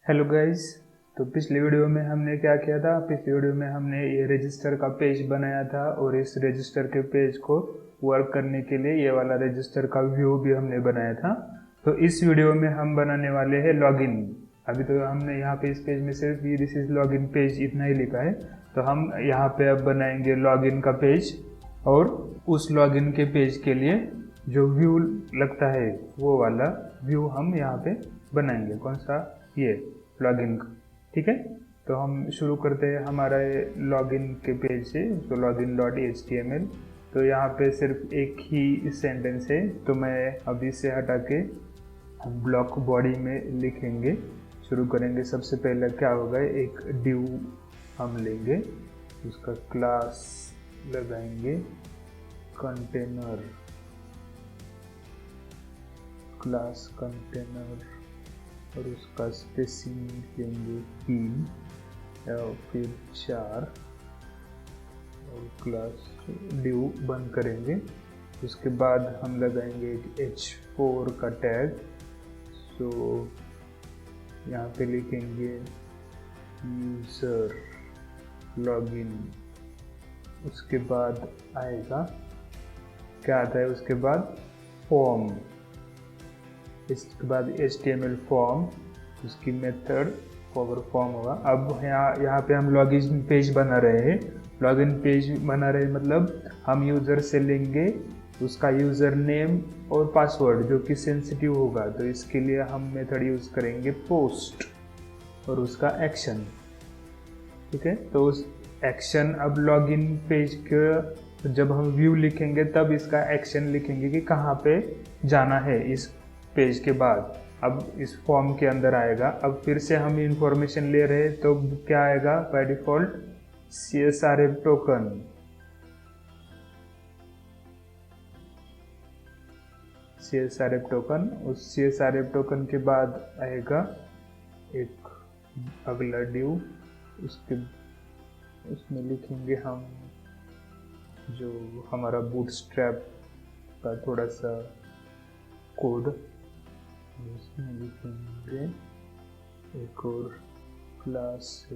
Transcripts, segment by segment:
Hello guys. तो पिछले video में हमने क्या किया था? पिछले वीडियो में हमने ये रजिस्टर का पेज बनाया था और इस रजिस्टर के पेज को वर्क करने के लिए ये वाला रजिस्टर का व्यू भी हमने बनाया था। तो इस वीडियो में हम बनाने वाले हैं लॉगिन। अभी तो हमने यहाँ पे इस पेज में सिर्फ ये दिस इज लॉगिन पेज इतना ही लिखा है। तो हम यहाँ पे अब बनाएंगे लॉगिन का पेज और उस लॉगिन के पेज के लिए जो व्यू लगता है वो वाला व्यू हम यहाँ पे बनाएंगे। कौन सा? ये लॉगिन का। ठीक है, तो हम शुरू करते हैं हमारे लॉगिन के पेज से। तो login.html। तो यहाँ पे सिर्फ एक ही सेंटेंस है, तो मैं अभी से हटा के ब्लॉक बॉडी में लिखेंगे। शुरू करेंगे। सबसे पहले क्या होगा, एक डिव हम लेंगे, उसका क्लास लगाएंगे कंटेनर, क्लास कंटेनर, और उसका स्पेसिंग लेंगे 3 या फिर 4 और क्लास डिव बंद करेंगे। उसके बाद हम लगाएंगे एक h4 का टैग। सो यहाँ पे लिखेंगे यूज़र लॉगिन। उसके बाद आएगा, क्या आता है उसके बाद? फॉर्म। इसके बाद HTML फॉर्म, उसकी मेथड पावर फॉर्म होगा। अब यहाँ पे हम लॉगिन पेज बना रहे हैं। लॉगिन पेज बना रहे हैं मतलब हम यूज़र से लेंगे उसका यूज़र नेम और पासवर्ड जो कि सेंसिटिव होगा। तो इसके लिए हम मेथड यूज़ करेंगे पोस्ट और उसका एक्शन। ठीक है, तो उस एक्शन, अब लॉगिन पेज का जब हम व्यू लिखेंगे तब इसका एक्शन लिखेंगे कि कहाँ पे जाना है इस पेज के बाद। अब इस फॉर्म के अंदर आएगा। अब फिर से हम इंफॉर्मेशन ले रहे हैं तो क्या आएगा by default? CSRF token. CSRF token. उस CSRF टोकन के बाद आएगा एक अगला डिव, उसमें लिखेंगे हम जो हमारा बूटस्ट्रैप का थोड़ा सा कोड। इसमें लिखेंगे एक और क्लास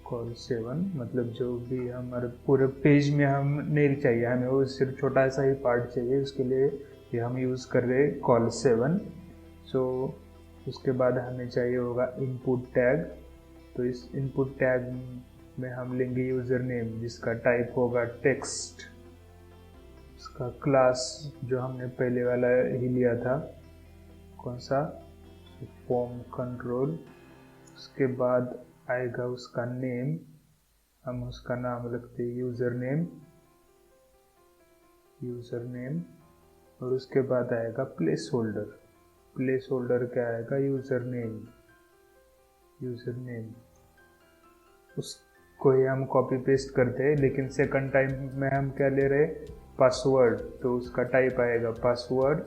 कॉल 7, मतलब जो भी हमारे पूरे पेज में हम नहीं चाहिए, हमें वो सिर्फ छोटा सा ही पार्ट चाहिए। उसके लिए ये हम यूज़ कर रहे हैं कॉल 7। सो उसके बाद हमें चाहिए होगा इनपुट टैग। तो इस इनपुट टैग में हम लेंगे यूज़र नेम जिसका टाइप होगा टेक्स्ट। उसका क्लास जो हमने पहले वाला ही लिया था, कौन सा? Form control. उसके बाद आएगा उसका नेम, हम उसका नाम रखते हैं यूज़र नेम। और उसके बाद आएगा प्लेस होल्डर क्या आएगा? User name. उसको ही हम कॉपी पेस्ट करते हैं, लेकिन सेकंड टाइम में हम क्या ले रहे हैं? पासवर्ड। तो उसका टाइप आएगा पासवर्ड,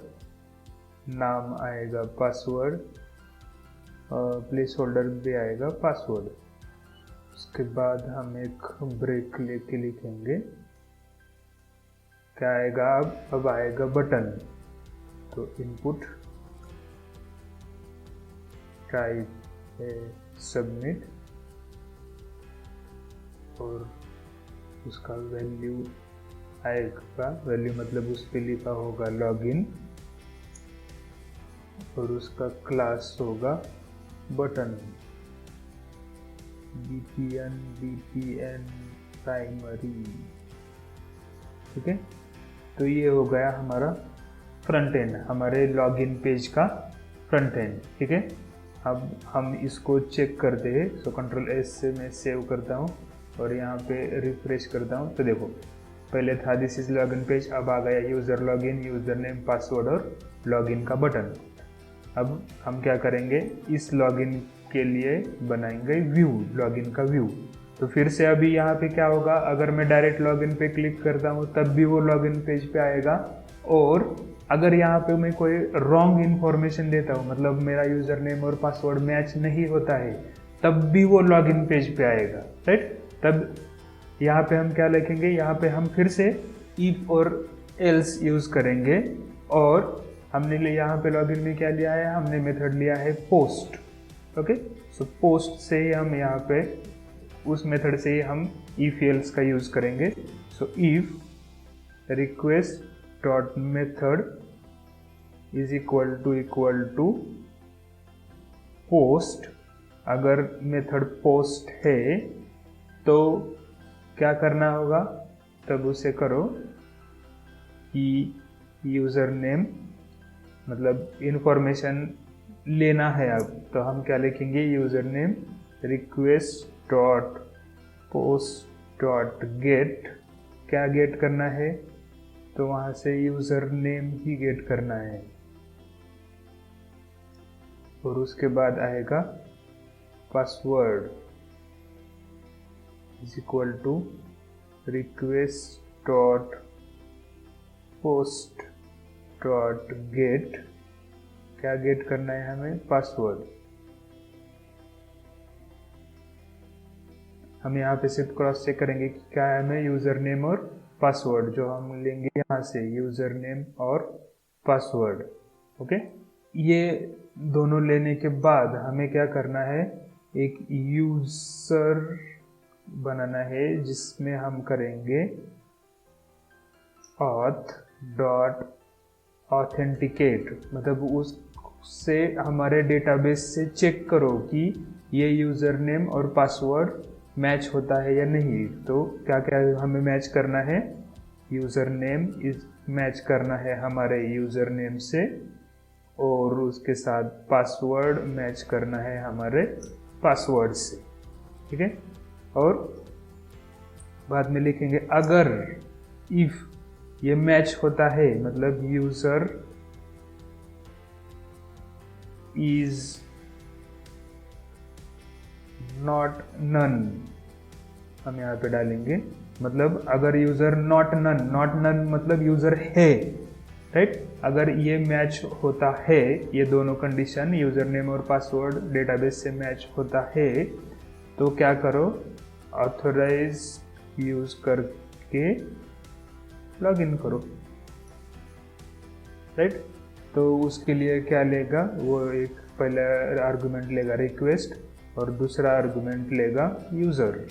नाम आएगा पासवर्ड, प्लेस होल्डर भी आएगा पासवर्ड। उसके बाद हम एक ब्रेक लेके लिखेंगे, क्या आएगा? अब आएगा बटन। तो इनपुट टाइप है सबमिट और उसका वैल्यू आएगा, वैल्यू मतलब उस पर लिखा होगा लॉगिन और उसका क्लास होगा बटन, BTN प्राइमरी। ठीक है, तो ये हो गया हमारा फ्रंट एंड, हमारे लॉगिन पेज का फ्रंट एंड। ठीक है, अब हम इसको चेक करते हैं। सो Ctrl S से मैं सेव करता हूँ और यहाँ पे रिफ्रेश करता हूँ। तो देखो, पहले था दिस इज लॉगिन पेज, अब आ गया user login, user name, password और लॉगिन का बटन। अब हम क्या करेंगे, इस लॉगिन के लिए बनाएंगे व्यू, लॉगिन का व्यू। तो फिर से अभी यहाँ पे क्या होगा, अगर मैं डायरेक्ट लॉगिन पे क्लिक करता हूँ तब भी वो लॉगिन पेज पे आएगा। और अगर यहाँ पे मैं कोई रॉन्ग इन्फॉर्मेशन देता हूँ, मतलब मेरा यूज़र नेम और पासवर्ड मैच नहीं होता है, तब भी वो लॉगिन पेज पे आएगा। राइट, तब यहाँ पे हम क्या लिखेंगे, यहाँ पे हम फिर से इफ और एल्स यूज़ करेंगे। और हमने यहाँ पे लॉगिन में क्या लिया है, हमने मेथड लिया है पोस्ट। ओके, सो पोस्ट से ही हम यहाँ पे उस मेथड से ही हम इफ एल्स का यूज करेंगे। So if request dot method is equal to post, अगर मेथड पोस्ट है तो क्या करना होगा, तब उसे करो कि यूज़र नेम, मतलब इंफॉर्मेशन लेना है अब, तो हम क्या लिखेंगे, user name request dot post dot get, क्या गेट करना है, तो वहाँ से यूज़र नेम ही गेट करना है। और उसके बाद आएगा password is equal to request dot post dot get, क्या गेट करना है हमें, पासवर्ड। हम यहाँ पे सिर्फ क्रॉस चेक करेंगे कि क्या है हमें यूज़र नेम और पासवर्ड, जो हम लेंगे यहाँ से यूज़र नेम और पासवर्ड। ओके, ये दोनों लेने के बाद हमें क्या करना है, एक यूज़र बनाना है जिसमें हम करेंगे auth डॉट ऑथेंटिकेट, मतलब उससे हमारे डेटाबेस से चेक करो कि ये यूज़र नेम और पासवर्ड मैच होता है या नहीं। तो क्या क्या हमें मैच करना है, यूज़र नेम इज मैच करना है हमारे यूज़र नेम से, और उसके साथ पासवर्ड मैच करना है हमारे पासवर्ड से। ठीक है, और बाद में लिखेंगे अगर इफ ये मैच होता है, मतलब यूज़र इज नॉट नन, हम यहाँ पे डालेंगे, मतलब अगर यूज़र नॉट नन मतलब यूज़र है, राइट। अगर ये मैच होता है, ये दोनों कंडीशन यूज़र नेम और पासवर्ड डेटाबेस से मैच होता है, तो क्या करो, ऑथराइज यूज़ करके लॉग इन करो, राइट। तो उसके लिए क्या लेगा, वो एक पहला आर्गुमेंट लेगा रिक्वेस्ट और दूसरा आर्गुमेंट लेगा यूज़र,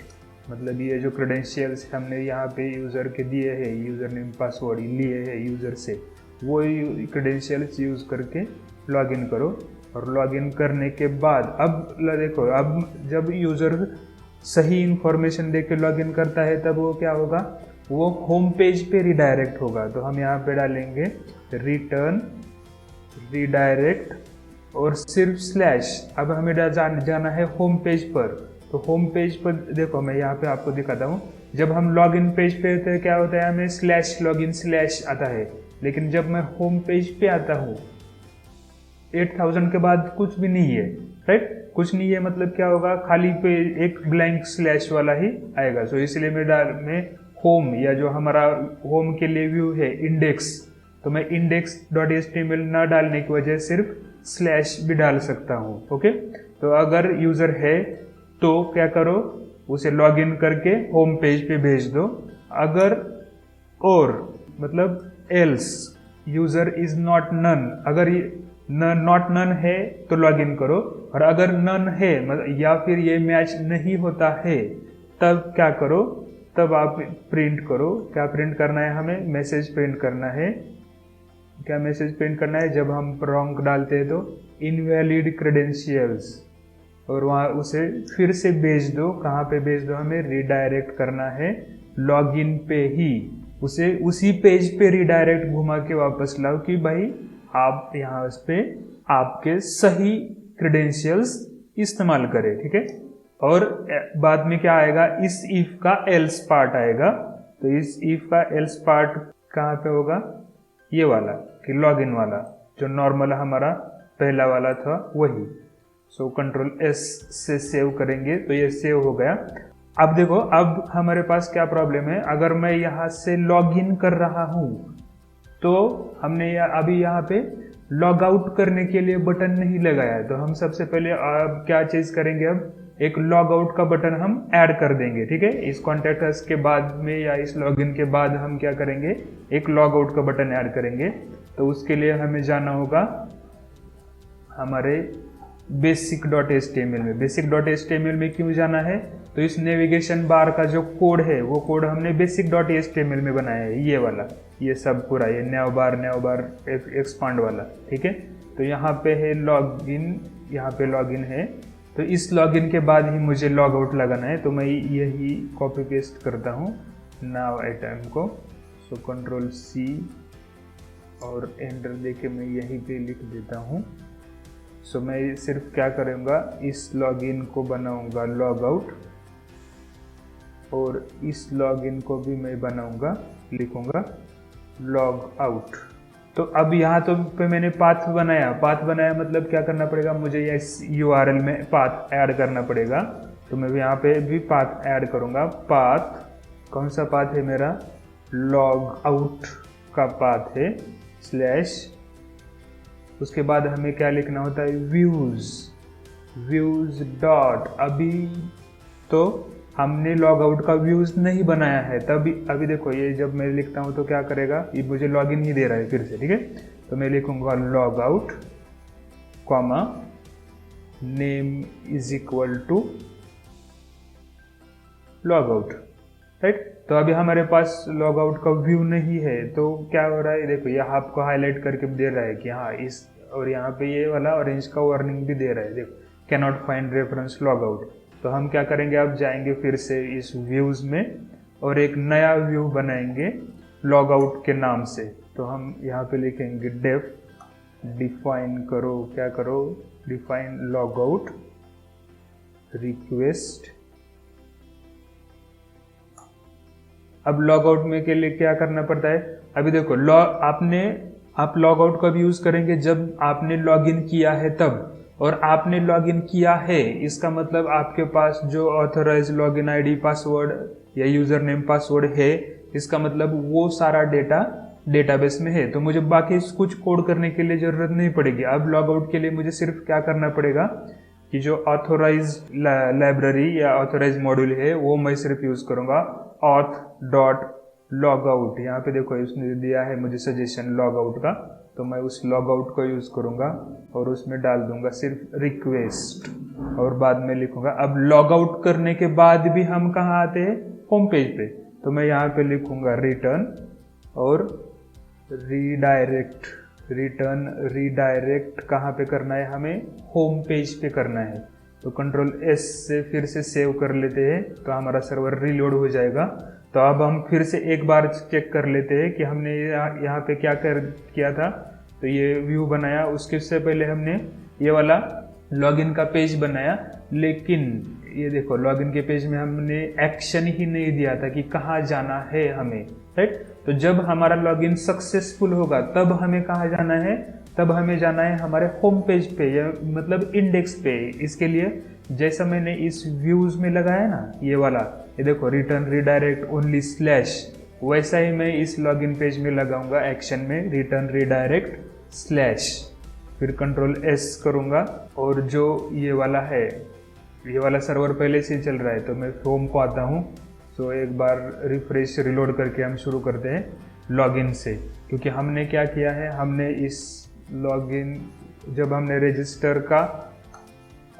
मतलब ये जो क्रेडेंशियल्स हमने यहाँ पे यूज़र के दिए हैं, यूज़र नेम पासवर्ड लिए हैं यूज़र से, वो क्रेडेंशियल्स यूज़ करके लॉगिन करो। और लॉगिन करने के बाद अब देखो, अब जब यूज़र सही इंफॉर्मेशन दे के लॉगिन करता है तब वो क्या होगा, वो होम पेज पे रिडायरेक्ट होगा। तो हम यहाँ पे डालेंगे रिटर्न रिडायरेक्ट और सिर्फ स्लैश। अब हमें जाना है होम पेज पर, तो होम पेज पर देखो मैं यहाँ पे आपको दिखाता हूँ, जब हम लॉगिन पेज पे होते हैं क्या होता है, हमें स्लैश लॉगिन स्लैश आता है, लेकिन जब मैं होम पेज पे आता हूँ 8000 के बाद कुछ भी नहीं है, राइट, कुछ नहीं है, मतलब क्या होगा, खाली पे एक ब्लैंक स्लैश वाला ही आएगा। सो इसलिए मैं होम, या जो हमारा होम के लिए व्यू है इंडेक्स, तो मैं index.html ना डालने की वजह सिर्फ स्लैश भी डाल सकता हूँ। ओके, तो अगर यूज़र है तो क्या करो, उसे लॉगिन करके होम पेज पे भेज दो। अगर और मतलब else user is not none, अगर नॉट नन है तो लॉगिन करो, और अगर नन है या फिर ये मैच नहीं होता है तब क्या करो, तब आप प्रिंट करो। क्या प्रिंट करना है हमें, मैसेज प्रिंट करना है। क्या मैसेज प्रिंट करना है, जब हम रॉन्ग डालते हैं तो इनवैलिड क्रेडेंशियल्स, और वहाँ उसे फिर से भेज दो। कहाँ पे भेज दो, हमें रिडायरेक्ट करना है लॉगिन पे ही, उसे उसी पेज पे रिडायरेक्ट घुमा के वापस लाओ कि भाई आप यहाँ पे आपके सही क्रेडेंशियल्स इस्तेमाल करें। ठीक है, और बाद में क्या आएगा, इस इफ का एल्स पार्ट आएगा। तो इस इफ का एल्स पार्ट कहाँ पे होगा, ये वाला कि लॉगिन वाला, जो नॉर्मल हमारा पहला वाला था वही। सो कंट्रोल एस से सेव करेंगे तो ये सेव हो गया। अब देखो, अब हमारे पास क्या प्रॉब्लम है, अगर मैं यहाँ से लॉगिन कर रहा हूँ तो हमने अभी यहाँ पे लॉग आउट करने के लिए बटन नहीं लगाया, तो हम सबसे पहले अब क्या चीज़ करेंगे, अब एक लॉग आउट का बटन हम ऐड कर देंगे। ठीक है, इस कॉन्टैक्ट अस के बाद में या इस लॉगिन के बाद हम क्या करेंगे, एक लॉग आउट का बटन ऐड करेंगे। तो उसके लिए हमें जाना होगा हमारे basic.html में। basic.html में क्यों जाना है? तो इस नेविगेशन बार का जो कोड है वो कोड हमने basic.html में बनाया है, ये वाला, ये सब पूरा, ये नैव बार एक्सपांड वाला, ठीक है। तो यहाँ पे है लॉगिन, यहाँ पे लॉगिन है, तो इस लॉगिन के बाद ही मुझे लॉग आउट लगाना है। तो मैं यही कॉपी पेस्ट करता हूँ नाउ आइटम को। सो कंट्रोल C और एंटर देके मैं यहीं पे लिख देता हूँ। सो मैं सिर्फ क्या करूँगा, इस लॉगिन को बनाऊँगा लॉग आउट और इस लॉगिन को भी मैं बनाऊँगा, लिखूँगा लॉग आउट। तो अब यहाँ तो पे मैंने पाथ बनाया मतलब क्या करना पड़ेगा मुझे, इस URL में पाथ ऐड करना पड़ेगा। तो मैं भी यहाँ पे भी पाथ ऐड करूँगा। पाथ कौन सा पाथ है मेरा? लॉग आउट का पाथ है स्लैश, उसके बाद हमें क्या लिखना होता है, व्यूज डॉट। अभी तो हमने लॉग आउट का व्यूज नहीं बनाया है, तभी अभी देखो ये जब मैं लिखता हूँ तो क्या करेगा, ये मुझे लॉगिन ही दे रहा है फिर से, ठीक है। तो मैं लिखूंगा log out comma name is equal to log out, right. तो अभी हमारे पास लॉग आउट का व्यू नहीं है, तो क्या हो रहा है, देखो ये आपको हाईलाइट करके दे रहा है कि हाँ इस, और यहाँ पे ये वाला ऑरेंज का वार्निंग भी दे रहा है, देखो can not find reference log out. तो हम क्या करेंगे, अब जाएंगे फिर से इस व्यूज में और एक नया व्यू बनाएंगे लॉग आउट के नाम से। तो हम यहाँ पे लिखेंगे डेफ, डिफाइन करो, क्या करो, डिफाइन लॉग आउट रिक्वेस्ट। अब लॉग आउट में के लिए क्या करना पड़ता है, अभी देखो आप लॉग आउट कब यूज करेंगे, जब आपने लॉगिन किया है तब। और आपने लॉगिन किया है इसका मतलब आपके पास जो ऑथराइज लॉगिन आईडी पासवर्ड या यूजर नेम पासवर्ड है, इसका मतलब वो सारा डेटा डेटाबेस में है। तो मुझे बाकी कुछ कोड करने के लिए जरूरत नहीं पड़ेगी। अब लॉग आउट के लिए मुझे सिर्फ क्या करना पड़ेगा कि जो ऑथोराइज लाइब्रेरी या ऑथोराइज मॉड्यूल है वो मैं सिर्फ यूज करूंगा, auth.logout। यहाँ पे देखो इसने दिया है मुझे सजेशन लॉग आउट का, तो मैं उस लॉग आउट को यूज करूंगा और उसमें डाल दूंगा सिर्फ रिक्वेस्ट और बाद में लिखूंगा। अब लॉग आउट करने के बाद भी हम कहाँ आते हैं, होम पेज पे। तो मैं यहाँ पे लिखूंगा रिटर्न और रीडायरेक्ट कहाँ पे करना है, हमें होम पेज पे करना है। तो कंट्रोल S से फिर से सेव कर लेते हैं, तो हमारा सर्वर रीलोड हो जाएगा। तो अब हम फिर से एक बार चेक कर लेते हैं कि हमने यहाँ पे क्या किया था। तो ये व्यू बनाया, उसके से पहले हमने ये वाला लॉगिन का पेज बनाया, लेकिन ये देखो लॉगिन के पेज में हमने एक्शन ही नहीं दिया था कि कहाँ जाना है हमें, राइट। तो जब हमारा लॉगिन सक्सेसफुल होगा तब हमें कहाँ जाना है, तब हमें जाना है हमारे होम पेज पे, या मतलब इंडेक्स पे। इसके लिए जैसा मैंने इस व्यूज में लगाया ना ये वाला, ये देखो रिटर्न रीडायरेक्ट ओनली स्लैश, वैसा ही मैं इस लॉगिन पेज में लगाऊंगा एक्शन में रिटर्न रीडायरेक्ट स्लैश, फिर कंट्रोल S करूंगा और जो ये वाला है, ये वाला सर्वर पहले से ही चल रहा है, तो मैं होम को आता हूँ। तो एक बार रिफ्रेश रिलोड करके हम शुरू करते हैं लॉगिन से, क्योंकि हमने क्या किया है, हमने इस लॉगिन जब हमने रजिस्टर का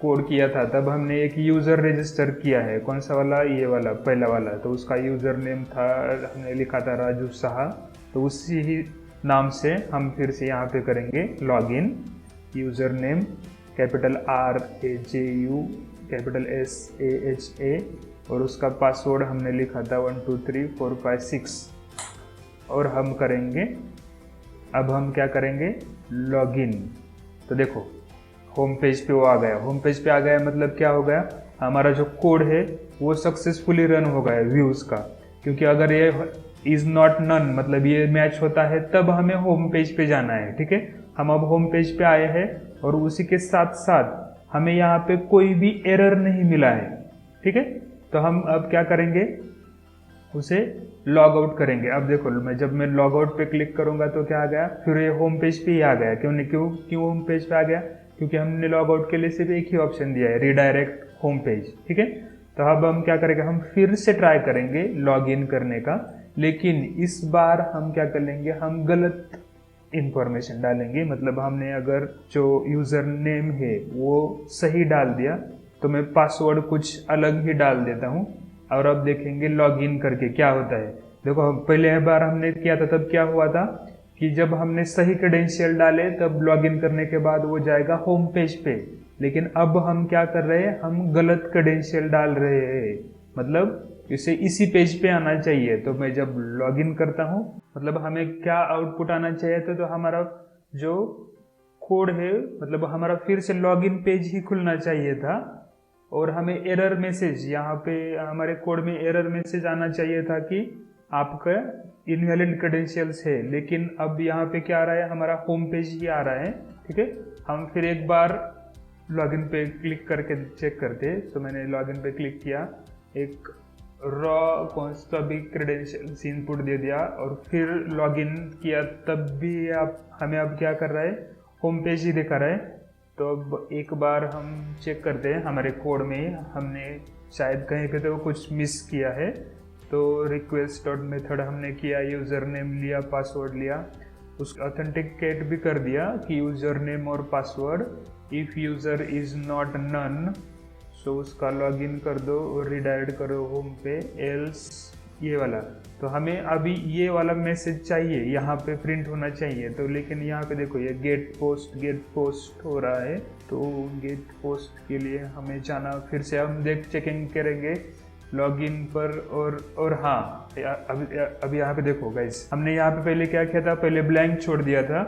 कोड किया था तब हमने एक यूज़र रजिस्टर किया है। कौन सा वाला, ये वाला पहला वाला। तो उसका यूज़र नेम था, हमने लिखा था राजू शाह, तो उसी ही नाम से हम फिर से यहाँ पे करेंगे login, user name capital RAJU capital SAHA और उसका पासवर्ड हमने लिखा था 1 2 3 4 5 6 और हम करेंगे, अब हम क्या करेंगे लॉगिन। तो देखो होम पेज पे वो आ गया, होम पेज पे आ गया मतलब क्या हो गया, हमारा जो कोड है वो सक्सेसफुली रन हो गया व्यूज का। क्योंकि अगर ये इज नॉट नन मतलब ये मैच होता है तब हमें होम पेज पे जाना है, ठीक है। हम अब होम पेज पे आए हैं और उसी के साथ साथ हमें यहाँ पे कोई भी एरर नहीं मिला है, ठीक है। तो हम अब क्या करेंगे, उसे लॉग आउट करेंगे। अब देखो जब मैं लॉग आउट पे क्लिक करूंगा तो क्या आ गया, फिर ये होम पेज पे ही आ गया। क्यों होम पेज पे आ गया, क्योंकि हमने लॉग आउट के लिए सिर्फ एक ही ऑप्शन दिया है, रीडायरेक्ट होम पेज, ठीक है। तो अब हम क्या करेंगे, हम फिर से ट्राई करेंगे लॉग इन करने का, लेकिन इस बार हम क्या कर लेंगे, हम गलत इंफॉर्मेशन डालेंगे। मतलब हमने अगर जो यूज़र नेम है वो सही डाल दिया तो मैं पासवर्ड कुछ अलग ही डाल देता हूँ। और अब देखेंगे लॉगिन करके क्या होता है। देखो पहले बार हमने किया था तब क्या हुआ था कि जब हमने सही क्रेडेंशियल डाले तब लॉगिन करने के बाद वो जाएगा होम पेज पे। लेकिन अब हम क्या कर रहे हैं, हम गलत क्रेडेंशियल डाल रहे हैं, मतलब इसे इसी पेज पे आना चाहिए। तो मैं जब लॉगिन करता हूँ मतलब हमें क्या आउटपुट आना चाहिए था, तो हमारा जो कोड है मतलब हमारा फिर से लॉगिन पेज ही खुलना चाहिए था और हमें एरर मैसेज, यहाँ पे हमारे कोड में एरर मैसेज आना चाहिए था कि आपका इनवैलिड क्रेडेंशियल्स है। लेकिन अब यहाँ पे क्या आ रहा है, हमारा होम पेज ही आ रहा है। ठीक है, हम फिर एक बार लॉगिन पे क्लिक करके चेक करते हैं। तो मैंने लॉगिन पे क्लिक किया, एक रॉ कौन सा भी क्रेडेंशियल्स इनपुट दे दिया और फिर लॉगिन किया, तब भी आप हमें अब क्या कर रहा है, होम पेज ही दिखा रहा है। तो अब एक बार हम चेक करते हैं हमारे कोड में हमने शायद कहीं पे तो कुछ मिस किया है। तो रिक्वेस्ट डॉट मेथड हमने किया, यूज़र नेम लिया, पासवर्ड लिया, उसका ऑथेंटिकेट भी कर दिया कि यूज़र नेम और password if user is not none, so उसका लॉगिन कर दो और रिडायरेक्ट करो होम पे, एल्स ये वाला। तो हमें अभी ये वाला मैसेज चाहिए, यहाँ पे प्रिंट होना चाहिए। तो लेकिन यहाँ पे देखो ये गेट पोस्ट हो रहा है। तो गेट पोस्ट के लिए हमें जाना, फिर से हम चेकिंग करेंगे लॉगिन पर। और हाँ अभी यहाँ पे देखो गाइस, हमने यहाँ पे पहले क्या किया था, पहले ब्लैंक छोड़ दिया था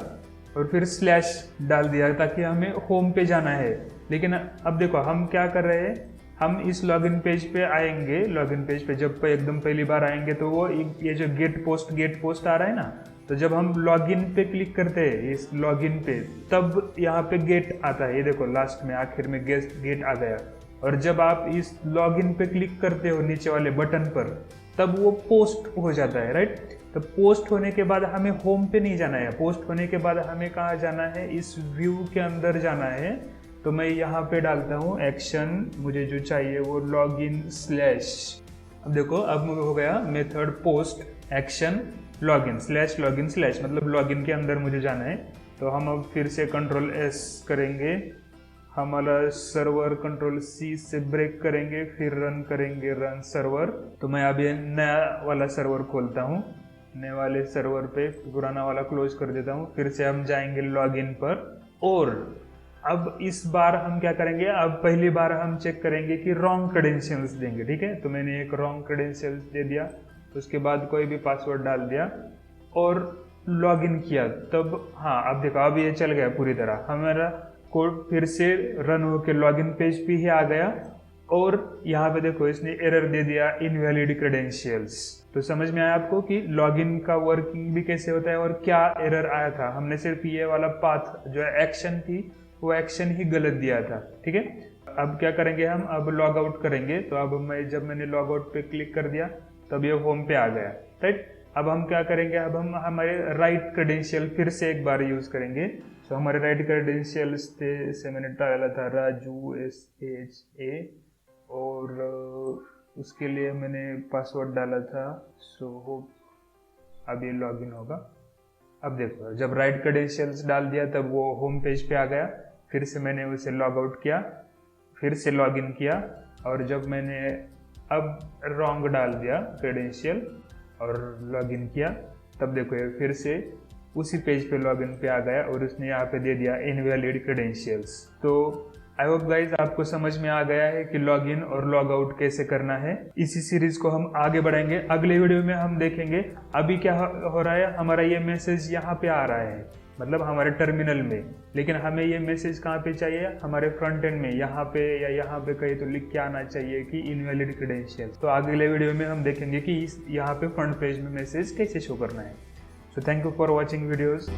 और फिर स्लैश डाल दिया ताकि हमें होम पे जाना है। लेकिन अब देखो हम क्या कर रहे हैं, हम इस लॉगिन पेज पे आएंगे, लॉगिन पेज पे जब एकदम पहली बार आएंगे तो वो ये जो गेट पोस्ट आ रहा है ना, तो जब हम लॉगिन पे क्लिक करते हैं इस लॉगिन पे तब यहाँ पे गेट आता है। ये देखो लास्ट में आखिर में गेट आ गया। और जब आप इस लॉगिन पे क्लिक करते हो नीचे वाले बटन पर तब वो पोस्ट हो जाता है, राइट। तो पोस्ट होने के बाद हमें होम पे नहीं जाना है, पोस्ट होने के बाद हमें कहाँ जाना है, इस व्यू के अंदर जाना है। तो मैं यहाँ पे डालता हूँ एक्शन, मुझे जो चाहिए वो लॉगिन स्लैश। अब देखो अब हो गया method post action login slash, मतलब लॉगिन के अंदर मुझे जाना है। तो हम अब फिर से कंट्रोल S करेंगे, हमारा सर्वर कंट्रोल C से ब्रेक करेंगे, फिर रन करेंगे रन सर्वर। तो मैं अभी नया वाला सर्वर खोलता हूँ, नए वाले सर्वर पे पुराना वाला क्लोज कर देता हूँ। फिर से हम जाएंगे लॉगिन पर और अब इस बार हम क्या करेंगे, अब पहली बार हम चेक करेंगे कि रॉन्ग क्रेडेंशियल्स देंगे। ठीक है, तो मैंने एक रॉन्ग क्रेडेंशियल्स दे दिया, उसके बाद कोई भी पासवर्ड डाल दिया और लॉगिन किया। तब हाँ अब देखो अब ये चल गया पूरी तरह, हमारा कोड फिर से रन होकर लॉगिन पेज पे ही आ गया। और यहाँ पे देखो इसने एरर दे दिया इनवैलिड क्रेडेंशियल्स। तो समझ में आया आपको कि लॉगिन का वर्किंग भी कैसे होता है और क्या एरर आया था। हमने सिर्फ ये वाला पाथ जो एक्शन थी वो एक्शन ही गलत दिया था। ठीक है, अब क्या करेंगे हम, अब लॉग आउट करेंगे। तो अब जब मैंने लॉग आउट पे क्लिक कर दिया तब ये होम पे आ गया, राइट। अब हम क्या करेंगे, अब हम हमारे राइट क्रेडेंशियल फिर से एक बार यूज करेंगे। तो हमारे राइट क्रेडेंशियल्स थे, से मैंने डाला था राजू SHA और उसके लिए मैंने पासवर्ड डाला था अब ये लॉगिन होगा। अब देखो जब राइट क्रेडेंशियल्स डाल दिया तब वो होम पेज पे आ गया। फिर से मैंने उसे लॉग आउट किया, फिर से लॉगिन किया और जब मैंने अब रॉन्ग डाल दिया क्रेडेंशियल और लॉगिन किया तब देखो ये फिर से उसी पेज पे लॉगिन पे आ गया और उसने यहाँ पे दे दिया इनवैलिड क्रेडेंशियल्स। तो आई होप गाइज आपको समझ में आ गया है कि लॉगिन और लॉग आउट कैसे करना है। इसी सीरीज को हम आगे बढ़ाएंगे। अगले वीडियो में हम देखेंगे अभी क्या हो रहा है, हमारा ये मैसेज यहाँ पे आ रहा है मतलब हमारे टर्मिनल में, लेकिन हमें ये मैसेज कहाँ पे चाहिए, हमारे फ्रंट एंड में यहाँ पे या यहाँ पे कहीं तो लिख के आना चाहिए कि इनवैलिड क्रेडेंशियल। तो अगले वीडियो में हम देखेंगे कि यहाँ पे फ्रंट पेज में मैसेज कैसे शो करना है। So thank you for watching videos.